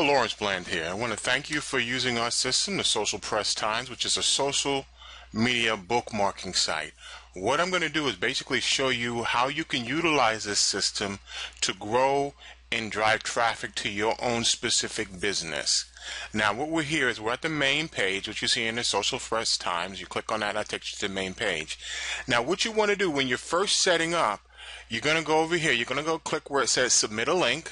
Lawrence Bland here. I want to thank you for using our system, the Social Press Times, which is a social media bookmarking site. What I'm going to do is basically show you how you can utilize this system to grow and drive traffic to your own specific business. Now what we're here is we're at the main page, which you see in the Social Press Times. You click on that, that takes you to the main page. Now what you want to do when you're first setting up, you're going to go over here, you're going to go click where it says submit a link.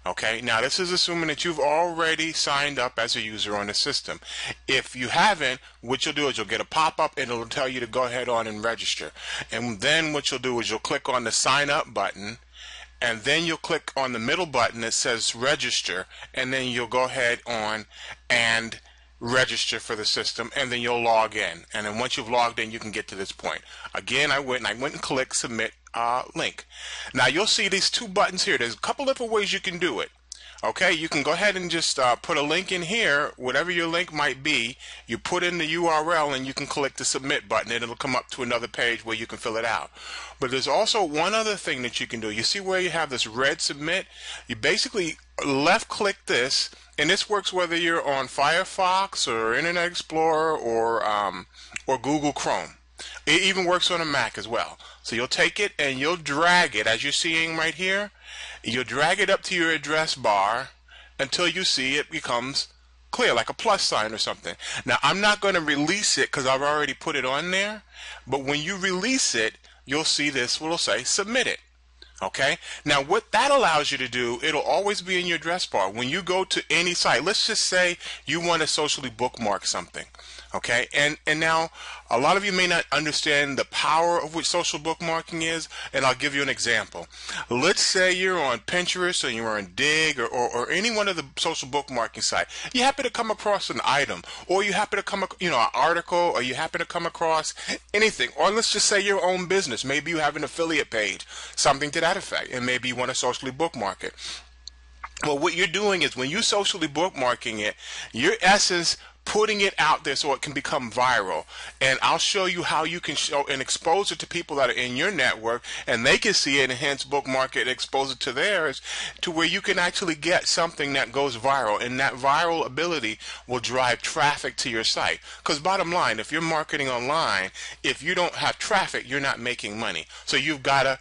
Okay, now this is assuming that you've already signed up as a user on the system. If you haven't, what you'll do is you'll get a pop-up and it'll tell you to go ahead on and register. And then what you'll do is you'll click on the sign up button, and then you'll click on the middle button that says register, and then you'll go ahead on and register for the system, and then you'll log in. And then once you've logged in, you can get to this point. Again, I went and clicked submit link. Now you'll see these two buttons here. There's a couple different ways you can do it. Okay, you can go ahead and just put a link in here, whatever your link might be. You put in the URL and you can click the submit button and it'll come up to another page where you can fill it out. But there's also one other thing that you can do. You see where you have this red submit? You basically left click this, and this works whether you're on Firefox or Internet Explorer or Google Chrome. It even works on a Mac as well. So you'll take it and you'll drag it, as you're seeing right here. You'll drag it up to your address bar until you see it becomes clear, like a plus sign or something. Now I'm not going to release it because I've already put it on there, but when you release it, you'll see this will say submit it. Okay, now what that allows you to do, it'll always be in your address bar. When you go to any site, let's just say you want to socially bookmark something. Okay, and now a lot of you may not understand the power of what social bookmarking is, and I'll give you an example. Let's say you're on Pinterest or you're on Dig or any one of the social bookmarking sites. You happen to come across an item, or you happen to come an article, or you happen to come across anything, or let's just say your own business. Maybe you have an affiliate page, something to that effect, and maybe you want to socially bookmark it. Well, what you're doing is when you're socially bookmarking it, you're in essence putting it out there so it can become viral. And I'll show you how you can show and expose it to people that are in your network, and they can see it and hence bookmark it and expose it to theirs, to where you can actually get something that goes viral, and that viral ability will drive traffic to your site. Because bottom line, if you're marketing online, if you don't have traffic, you're not making money. So you've got to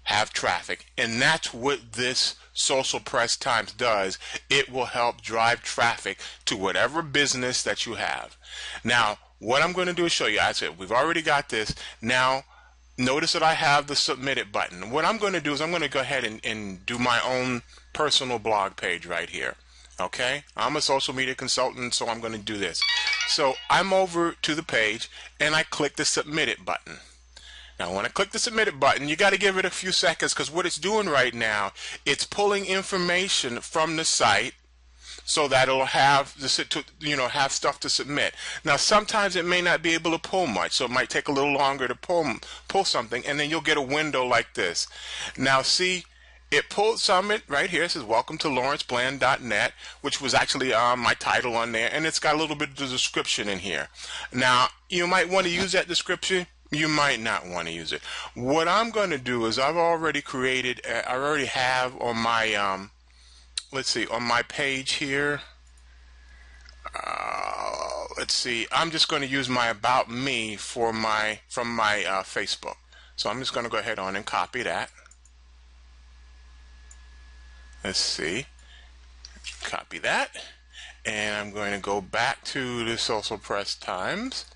have traffic, and that's what this Social Press Times does. It will help drive traffic to whatever business that you have. Now what I'm going to do is show you. I said we've already got this. Now notice that I have the submit button. What I'm going to do is I'm going to go ahead and do my own personal blog page right here. Okay, I'm a social media consultant, so I'm going to do this. So I'm over to the page and I click the submit button. Now when I click the submit button, you got to give it a few seconds, because what it's doing right now, it's pulling information from the site so that it'll have have stuff to submit. Now sometimes it may not be able to pull much, so it might take a little longer to pull something, and then you'll get a window like this. Now see, it pulled something right here. It says welcome to lawrencebland.net, which was actually my title on there, and it's got a little bit of the description in here. Now you might want to use that description. You might not want to use it. What I'm going to do is I've already created, I already have on my, let's see, on my page here, let's see, I'm just going to use my About Me from my Facebook. So I'm just going to go ahead on and copy that. Let's see, copy that, and I'm going to go back to the Social Press Times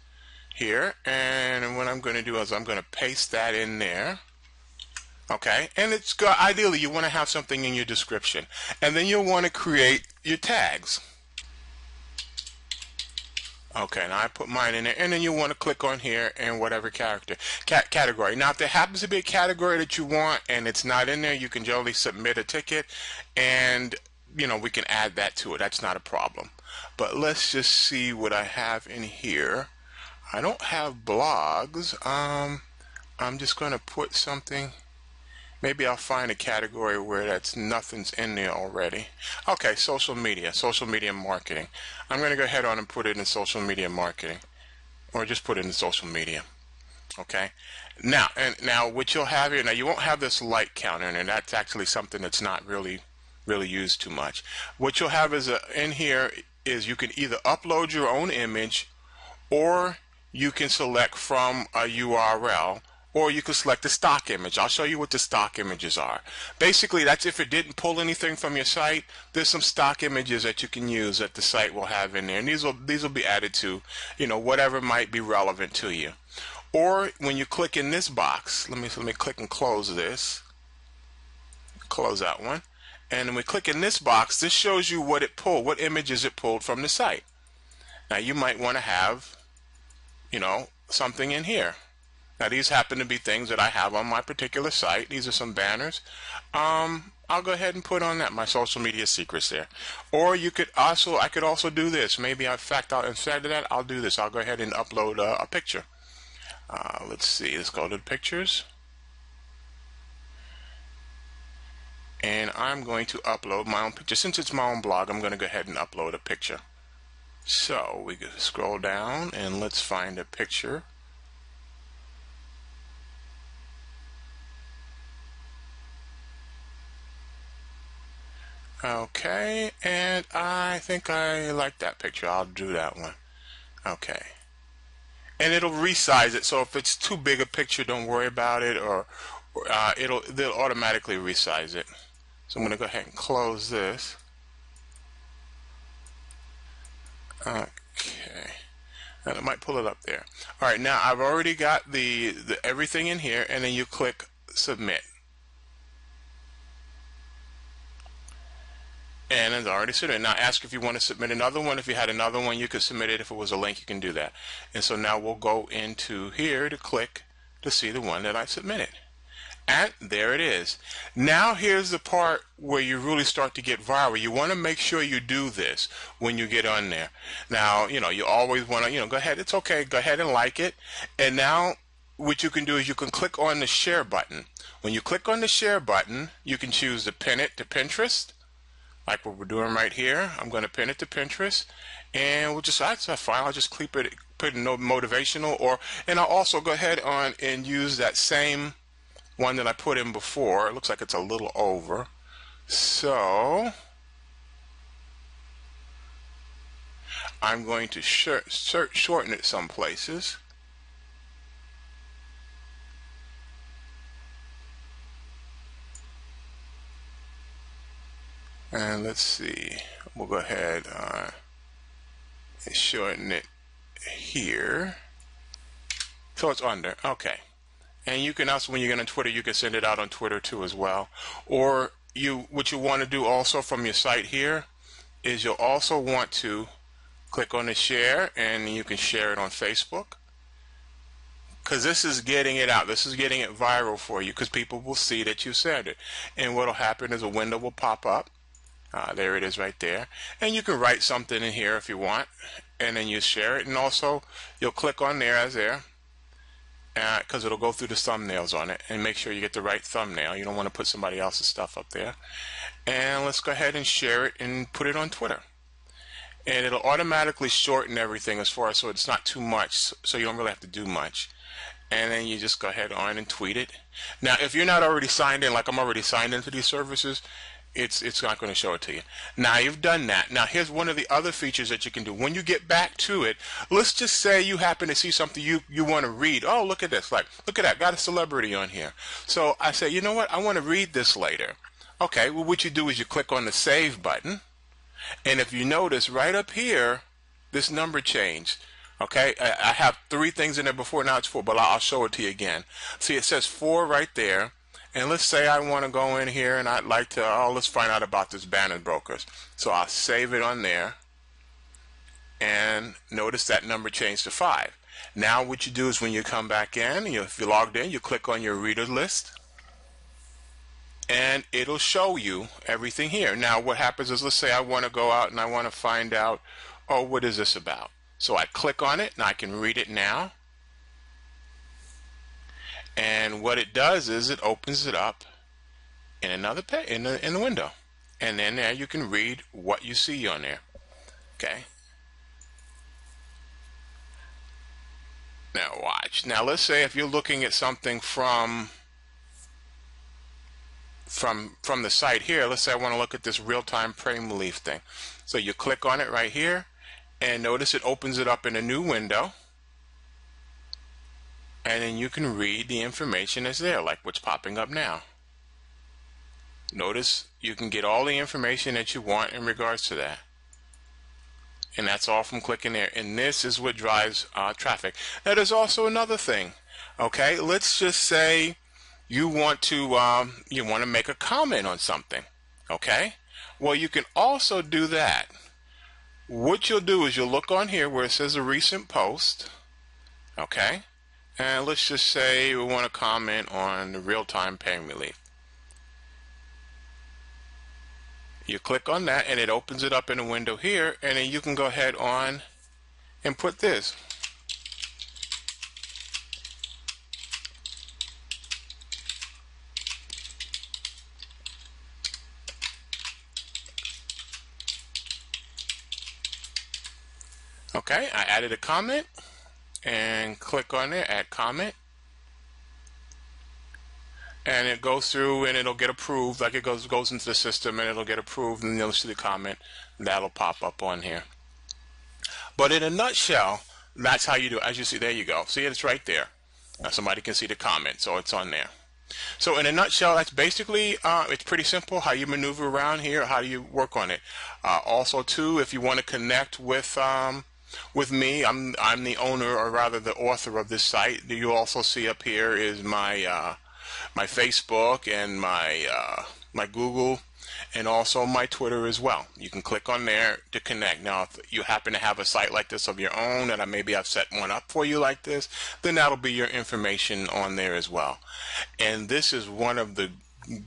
here, and what I'm going to do is I'm going to paste that in there. Okay, and it's good. Ideally you want to have something in your description, and then you'll want to create your tags. Okay, now I put mine in there, and then you want to click on here and whatever category. Now if there happens to be a category that you want and it's not in there, you can generally submit a ticket, and we can add that to it. That's not a problem. But let's just see what I have in here. I don't have blogs. I'm just going to put something. Maybe I'll find a category where nothing's in there already. Okay, social media marketing. I'm going to go ahead on and put it in social media marketing, or just put it in social media. Okay. Now what you'll have here. Now you won't have this like counter, and that's actually something that's not really really use too much. What you'll have is in here is you can either upload your own image, or you can select from a URL, or you can select the stock image. I'll show you what the stock images are. Basically, that's if it didn't pull anything from your site, there's some stock images that you can use that the site will have in there, and these will be added to, whatever might be relevant to you. Or when you click in this box, let me click and close this. Close that one. And when we click in this box, this shows you what it pulled, what images it pulled from the site. Now you might want to have, something in here. Now these happen to be things that I have on my particular site. These are some banners. I'll go ahead and put on that, my social media secrets there. Or I could also do this. Maybe instead of that, I'll do this. I'll go ahead and upload a picture. Let's see, let's go to the pictures. And I'm going to upload my own picture. Since it's my own blog, I'm going to go ahead and upload a picture. So we can scroll down and let's find a picture. Okay, and I think I like that picture. I'll do that one. Okay. And it'll resize it, so if it's too big a picture, don't worry about it, or they'll automatically resize it. So I'm going to go ahead and close this. Okay, and it might pull it up there. All right, now I've already got the everything in here, and then you click submit. And it's already submitted. Now ask if you want to submit another one. If you had another one, you could submit it. If it was a link, you can do that. And so now we'll go into here to click to see the one that I submitted. And there it is. Now here's the part where you really start to get viral. You want to make sure you do this when you get on there. Now, you always want to, go ahead. It's okay. Go ahead and like it. And now what you can do is you can click on the share button. When you click on the share button, you can choose to pin it to Pinterest, like what we're doing right here. I'm going to pin it to Pinterest, and that's fine. I'll just put it motivational, and I'll also go ahead on and use that same one that I put in before. It looks like it's a little over, so I'm going to shorten it some places. And let's see, we'll go ahead and shorten it here so it's under. Okay. And you can also, when you get on Twitter, you can send it out on Twitter too as well. Or what you want to do also from your site here is you'll also want to click on the share, and you can share it on Facebook, because this is getting it out. This is getting it viral for you, because people will see that you said it. And what will happen is a window will pop up. There it is right there. And you can write something in here if you want, and then you share it. And also you'll click on there as there, because it'll go through the thumbnails on it, and make sure you get the right thumbnail. You don't want to put somebody else's stuff up there. And let's go ahead and share it and put it on Twitter. And it'll automatically shorten everything so it's not too much, so you don't really have to do much. And then you just go ahead on and tweet it. Now if you're not already signed in, like I'm already signed into these services, it's not going to show it to you. Now you've done that. Now here's one of the other features that you can do. When you get back to it, let's just say you happen to see something you want to read. Oh, look at this. Like, look at that. Got a celebrity on here. So I say, you know what? I want to read this later. Okay, well what you do is you click on the save button. And if you notice right up here, this number changed. Okay, I have 3 things in there before. Now it's 4, but I'll show it to you again. See, it says 4 right there. And let's say I want to go in here and I'd like to, let's find out about this banner brokers. So I'll save it on there. And notice that number changed to 5. Now what you do is when you come back in, if you're logged in, you click on your reader list. And it'll show you everything here. Now what happens is, let's say I want to go out and I want to find out, what is this about? So I click on it and I can read it now. And what it does is it opens it up in another page in the window, and then there you can read what you see on there. Okay. Now watch. Now let's say if you're looking at something from from the site here. Let's say I want to look at this real-time praying relief thing. So you click on it right here, and notice it opens it up in a new window, and then you can read the information that's there, like what's popping up now. Notice you can get all the information that you want in regards to that, and that's all from clicking there. And this is what drives traffic. Now there's also another thing. Okay, let's just say you want to make a comment on something. Okay, well, you can also do that. What you'll do is you'll look on here where it says a recent post. Okay, and let's just say we want to comment on the real-time pain relief. You click on that and it opens it up in a window here, and then you can go ahead on and put this. Okay, I added a comment, and click on there, add comment, and it goes through and it'll get approved. Like it goes into the system and it'll get approved, and you'll see the comment that'll pop up on here. But in a nutshell, that's how you do it. As you see, there you go. See, it's right there. Now somebody can see the comment, so it's on there. So in a nutshell, that's basically it's pretty simple how you maneuver around here, how do you work on it. Also too, if you want to connect with me, I'm the owner, or rather the author of this site. You also see up here is my my Facebook and my Google, and also my Twitter as well. You can click on there to connect. Now, if you happen to have a site like this of your own, that maybe I've set one up for you like this, then that'll be your information on there as well. And this is one of the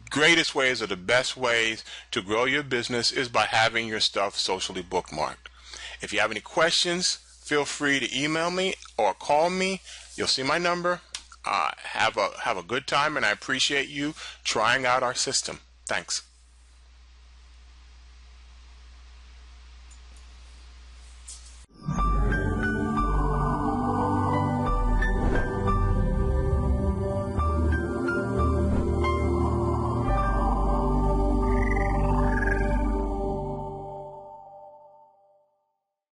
greatest ways, or the best ways to grow your business, is by having your stuff socially bookmarked. If you have any questions, feel free to email me or call me. You'll see my number. Have a good time, and I appreciate you trying out our system. Thanks.